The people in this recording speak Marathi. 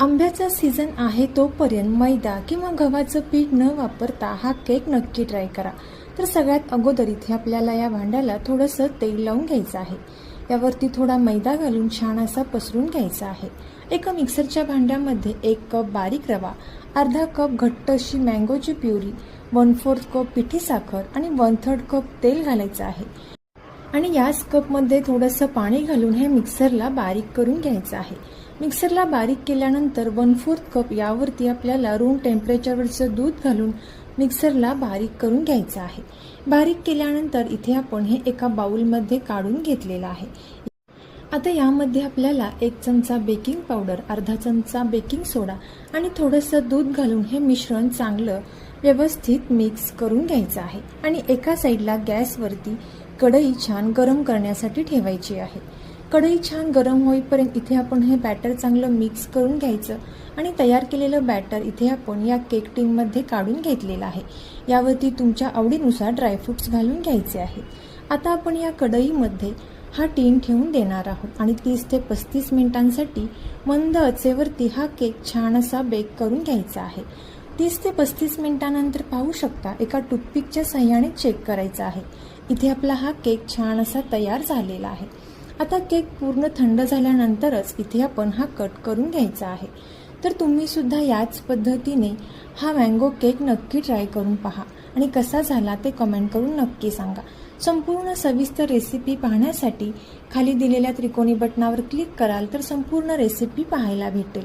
आंब्याचा सीझन आहे तोपर्यंत मैदा किंवा गव्हाचं पीठ न वापरता हा केक नक्की ट्राय करा। तर सगळ्यात अगोदर इथे आपल्याला या भांड्याला थोडंसं तेल लावून घ्यायचं आहे। यावरती थोडा मैदा घालून छान असा पसरून घ्यायचा आहे। एका मिक्सरच्या भांड्यामध्ये 1 कप बारीक रवा, अर्धा कप घट्ट अशी मँगोची प्युरी, 1/4 कप पिठी साखर आणि 1/3 कप तेल घालायचं आहे। आणि याच कपमध्ये थोडंसं पाणी घालून हे मिक्सरला बारीक करून घ्यायचं आहे। मिक्सरला बारीक केल्यानंतर 1/4 कप यावरती आपल्याला रूम टेम्परेचरवरचं दूध घालून मिक्सरला बारीक करून घ्यायचं आहे। बारीक केल्यानंतर इथे आपण हे एका बाउलमध्ये काढून घेतलेलं आहे। आता यामध्ये आपल्याला 1 चमचा बेकिंग पावडर, अर्धा चमचा बेकिंग सोडा आणि थोडंसं दूध घालून हे मिश्रण चांगलं व्यवस्थित मिक्स करून घ्यायचं आहे। आणि एका साईडला गॅसवरती कढई छान गरम करण्यासाठी ठेवायची आहे। कढई छान गरम होईपर्यंत इथे आपण हे बॅटर चांगलं मिक्स करून घ्यायचं आणि तयार केलेलं बॅटर इथे आपण या केक टिनमध्ये काढून घेतलेलं आहे। यावरती तुमच्या आवडीनुसार ड्रायफ्रुट्स घालून घ्यायचे आहेत। आता आपण या कढईमध्ये हा टीन ठेवून देणार आहोत आणि 30 ते 35 मिनिटांसाठी मंद आचेवरती हा केक छान असा बेक करून घ्यायचा आहे। 30 ते 35 मिनिटांनंतर पाहू शकता एका टूथपिकच्या साहाय्याने चेक करायचा आहे। इथे आपला हा केक छान असा तयार झालेला आहे। आता केक पूर्ण थंड झाल्यानंतरच इथे आपण हा कट करून घ्यायचा आहे। तर तुम्ही सुद्धा याच पद्धतीने हा मँगो केक नक्की ट्राय करून पहा आणि कसा झाला ते कमेंट करून नक्की सांगा। संपूर्ण सविस्तर रेसिपी पाहण्यासाठी खाली दिलेल्या त्रिकोणी बटनावर क्लिक कराल तर संपूर्ण रेसिपी पाहायला भेटेल।